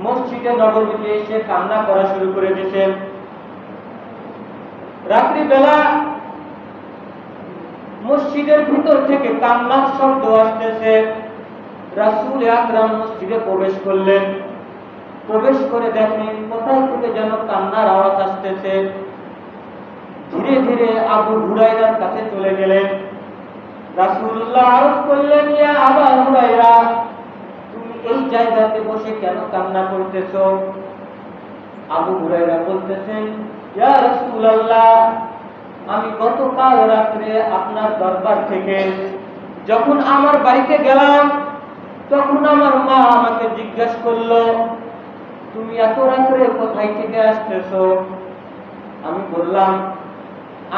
মসজিদে নববীতে এসে কান্না করা শুরু করে দিয়েছেন। রাত্রিবেলা মসজিদের ভিতর থেকে কান্নার শব্দ আসতেছে। রাসূল আকরাম মসজিদে প্রবেশ করলেন। প্রবেশ করে দেখেন কোথায় থেকে যেন কান্নার আওয়াজ আসতেছে। ধীরে ধীরে আবু হুরায়রার কাছে চলে গেলেন। রাসূলুল্লাহ আরজ করলেন, ইয়া আবু হুরায়রা, তুমি এই জায়গাতে বসে কেন কান্না করতেছো? আবু হুরায়রা বলতেছেন, ইয়া রাসূলুল্লাহ, আমি গতকাল রাত্রে আপনার দরবার থেকে যখন আমার বাড়িতে গেলাম, তখন আমার মা আমাকে জিজ্ঞাসা করলো, তুমি এত রাত্রে কোথায় থেকে আসতেছো? আমি বললাম,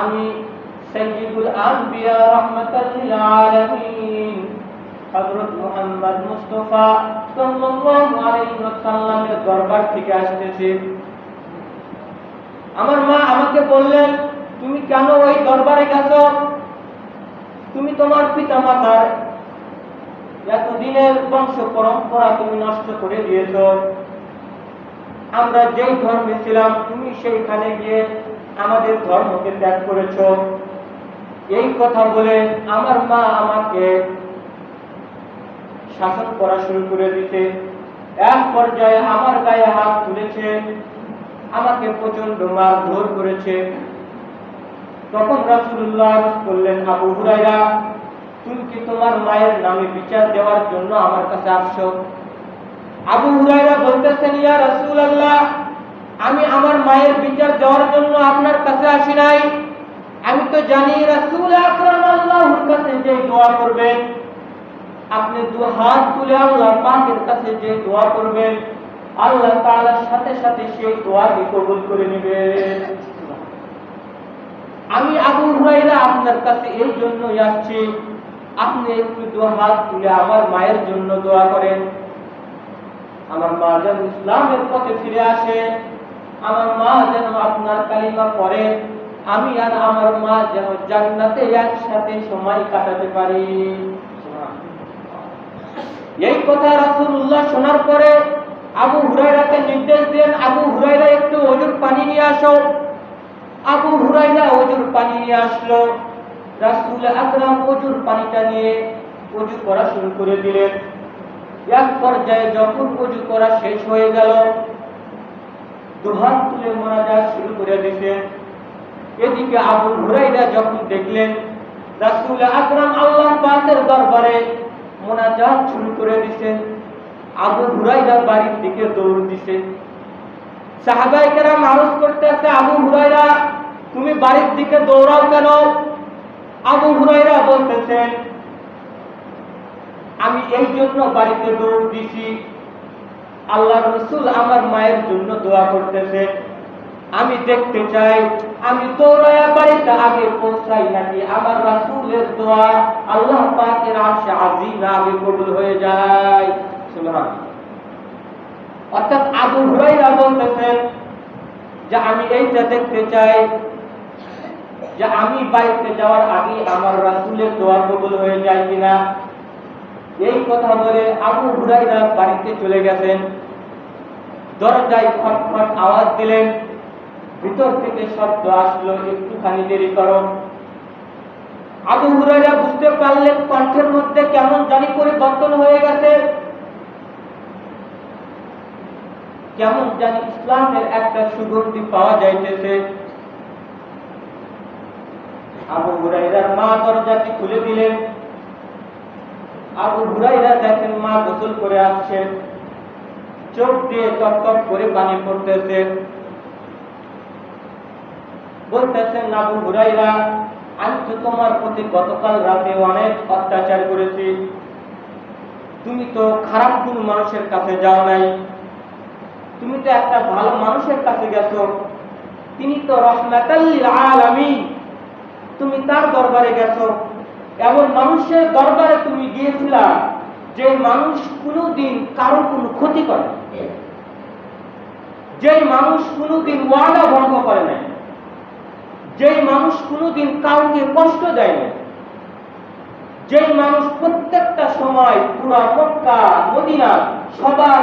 আমি সাইয়্যিদুল আম্বিয়া রাহমাতাল লিল আলামিন হযরত মুহাম্মদ মুস্তাফা সাল্লাল্লাহু আলাইহি ওয়াসাল্লামের দরবার থেকে আসতেছি। আমার মা আমাকে বললেন, তুমি কেন ওই দরবারে গেছো? তুমি তোমার পিতামাতার এতদিনের বংশ পরম্পরা তুমি নষ্ট করে দিয়েছো। আমরা যেই ধর্মে ছিলাম তুমি সেইখানে গিয়ে আমাদের ধর্মকে ত্যাগ করেছো। এই কথা বলে আমার মা আমাকে শাসন করা শুরু করে দিতে, এক পর্যায়ে আমার গায়ে হাত তুলেছে, আমাকে প্রচন্ড মারধর করেছে। তখন রাসূলুল্লাহ বললেন, আবু হুরায়রা, তুমি কি তোমার মায়ের নামে বিচার দেওয়ার জন্য আমার কাছে আসছো? আবু হুরায়রা বলতেছেন, ইয়া রাসূলুল্লাহ, আমি আমার মায়ের বিচার দেওয়ার জন্য আপনার কাছে আসি নাই। আমি তো জানি রাসূল আকরাম আল্লাহর কাছে যে দোয়া করবেন, আপনি দু হাত তুলে আল্লাহ পাকের কাছে যে দোয়া করবেন, আল্লাহ তাআলার সাথে সাথে সেই দোয়াকে কবুল করে নেবেন। আমি আবু হুরায়রা আপনার কাছে এই জন্যই আসছি, আপনি একটু দু হাত তুলে আমার মায়ের জন্য দোয়া করেন। আমার মা যেন ইসলামের পথে ফিরে আসে, আমার মা যেন আপনার কালিমা পড়ে, আমি আর আমার মা যেন জান্নাতে একসাথে সময় কাটাতে পারি। এই কথা রাসূলুল্লাহ শোনার পরে আবু হুরায়রাকে নির্দেশ দেন, আবু হুরায়রা একটু ওজুর পানি নিয়ে আসো। আবু হুরায়রা ওজুর পানি নিয়ে আসলো। রাসূল আকরাম ওজুর পানিটা নিয়ে ওজু করা শুরু করে দিলেন। এক পর্যায়ে যখন ওজু করা শেষ হয়ে গেল, দুহাত তুলে মোনাজাত শুরু করে দিলেন। এদিকে আবু হুরায়রা যখন দেখলেন রাসূল আকরাম আল্লাহ পাকের দরবারে মোনাজাত শুরু করে দিয়েছেন, আবু হুরায়রা বাড়ির দিকে দৌড় দিছে। সাহাবায়ে কেরাম আরজ করতেছে, আবু হুরায়রা, তুমি বাড়ির দিকে দৌড়াও কেন? আবু হুরায়রা বলতেছেন, আমি এই জন্য বাড়িতে দৌড় দিছি, আল্লাহর রাসূল আমার মায়ের জন্য দোয়া করতেছে, আমি দেখতে চাই আমি দৌড়ায়া বাড়িতে আগে পৌঁছাই নাকি আমার রাসূলের দোয়া আল্লাহ পাকের আরশে আজিম আগে কবুল হয়ে যায়। সুবহানাল্লাহ। অর্থাৎ আবু হুরায়রা বলতেছেন যে আমি এইটা দেখতে চাই যে আমি বাড়িতে যাওয়ার আগে আমার রাসূলের দোয়া কবুল হয়ে যায় কিনা। এই কথা বলে আবু হুরায়রা বাড়িতে চলে গেছেন। দরজায় খটখট আওয়াজ দিলেন, ভিতর থেকে শব্দ আসলো, একটুখানি দেরি করো। আবু হুরায়রা বুঝতে পারলেন কণ্ঠের মধ্যে কেমন জানি পরিবর্তন হয়ে গেছে, কেমন জানি ইসলামের একটা সুগন্ধি পাওয়া যাইতেছে। আবু হুরায়রার মা দরজাটি খুলে দিলেন। আবু হুরায়রা দেখেন মা গোসল করে আসছেন, চোখ দিয়ে টপটপ করে পানি পড়তেছে। বলতেছেন, আবু হুরায়রা, আমি তো তোমার প্রতি গতকাল রাতে অনেক অত্যাচার করেছি, তুমি তো খারাপ কোন মানুষের কাছে যাও নাই, তুমি তো একটা ভালো মানুষের কাছে গেছো, তিনি তো রাহমাতাল লিল আলামিন, তুমি তার দরবারে গেছো। এমন মানুষের দরবারে তুমি গিয়েছিলা যে মানুষ কোনোদিন কারো কোনো ক্ষতি করে না, যে মানুষ কোনোদিন ওয়াদা ভঙ্গ করে নাই, যে মানুষ কোনোদিন কাউকে কষ্ট দেয় না, যেই মানুষ প্রত্যেকটা সময় পুরা মক্কা মদিনা সবার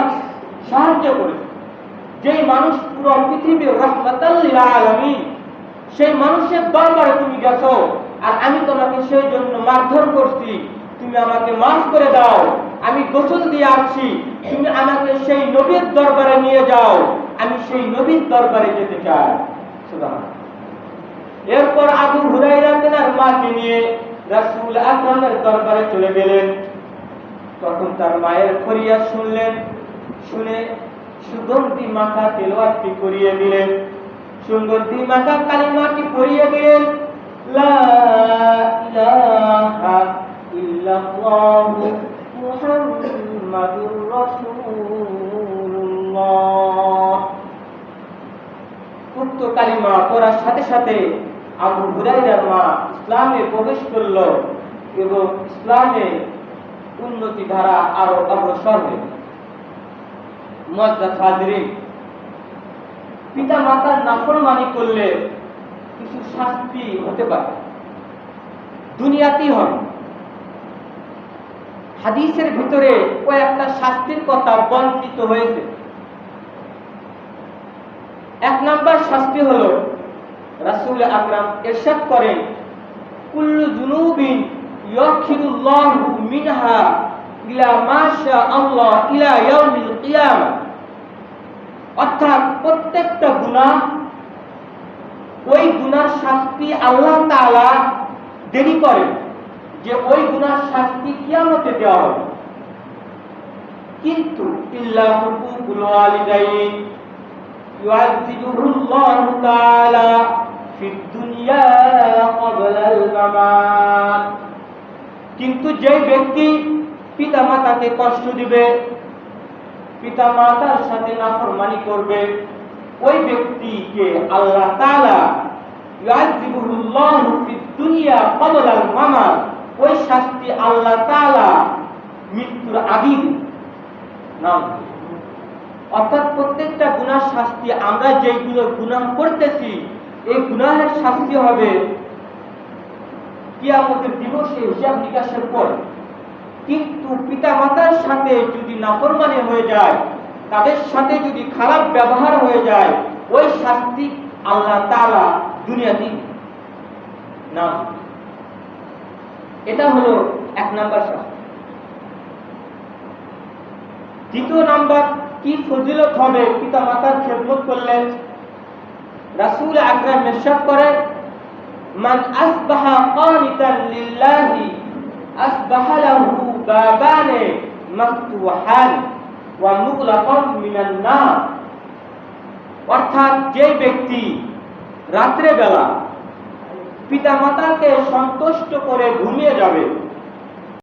সাহায্য করেছে, যেই মানুষ পুরো পৃথিবীর রাহমাতাল লিল আলামিন, সেই মানুষের দরবারে তুমি গেছো আর আমি তোমাকে সেই জন্য মারধর করছি, তুমি আমাকে মাফ করে দাও, আমি গোসল দিয়ে আসছি, তুমি আমাকে সেই নবীর দরবারে নিয়ে যাও, আমি সেই নবীর দরবারে যেতে চাই। সুবহানাল্লাহ। এরপর আবু হুরায়রা তার মাকে নিয়ে রাসূল আকরামের দরবারে চলে গেলেন। তখন তার মায়ের ফরিয়াদ শুনলেন, শুনে সুগন্ধি মাখা তেলাওয়াতটি করিয়ে দিলেন, সুগন্ধি মাখা কালিমাটি পড়িয়ে দিলেন, লা ইলাহা ইল্লাল্লাহু মুহাম্মাদুর রাসূলুল্লাহ। উক্ত কালিমা পড়ার সাথে সাথে আবু হুরায়রার মা ইসলামে প্রবেশ করল এবং ইসলামে উন্নতি ধারা আরো অগ্রসর হল। মুআজ্জাজ হাজিরিন, পিতা মাতার নাফরমানি করলে কিছু শাস্তি হতে পারে, দুনিয়াতেই হবে। হাদিসের ভিতরে কয়েকটা শাস্তির কথা বর্ণিত হয়েছে। এক নাম্বার শাস্তি হলো, রাসূল আকরাম ইরশাদ করেন, কুল্লু যুনুবিন ইয়াখিরুল্লাহু মিনহা ইলা মা শা আল্লাহ ইলা ইয়াউমিল কিয়ামা। অর্থাৎ প্রত্যেকটা গুনাহ, ওই গুনার শাস্তি আল্লাহ তাআলা দেরি করেন যে ওই গুনার শাস্তি কিয়ামতে দেওয়া হবে, কিন্তু ইল্লা হুকুকুল ওয়ালিদাইন ইউআযিবুহুল্লাহু তাআলা ফিদ দুনিয়া ক্বাবলাল মামাত। কিন্তু যে ব্যক্তি পিতামাতাকে কষ্ট দিবে, পিতামাতার সাথে নাফরমানি করবে, ওই ব্যক্তিকে আল্লাহ তাআলা ইউআযিবুহুল্লাহু ফিদ দুনিয়া ক্বাবলাল মামাত, ওই শাস্তি আল্লাহ তাআলা মৃত্যুর আগেই দেন। নাম অর্থাৎ প্রত্যেকটা গুনাহ শাস্তি, আমরা যেইগুলো গুনাহ করতেছি এই গুনাহের শাস্তি হবে কিয়ামতের দিবসে হিসাব নিকাশের পর। কিন্তু পিতামাতার সাথে যদি নাফরমানি হয়ে যায়, তাদের সাথে যদি খারাপ ব্যবহার হয়ে যায়, ওই শাস্তি আল্লাহ তাআলা দুনিয়াতেই না। এটা হলো এক নাম্বার শাস্তি। দ্বিতীয় নাম্বার কি ফজিলত হবে পিতামাতার খেদমত করলে? রাসূল আকরাম ইরশাদ করেন, মান আসবাহা কানিতান লিল্লাহি আসবাহা লাহু বাবানে মাফতুহান ওয়া মুগলাকান মিনান নার। অর্থাৎ যে ব্যক্তি রাত্রে বেলা পিতামাতাকে সন্তুষ্ট করে ঘুমিয়ে যাবে,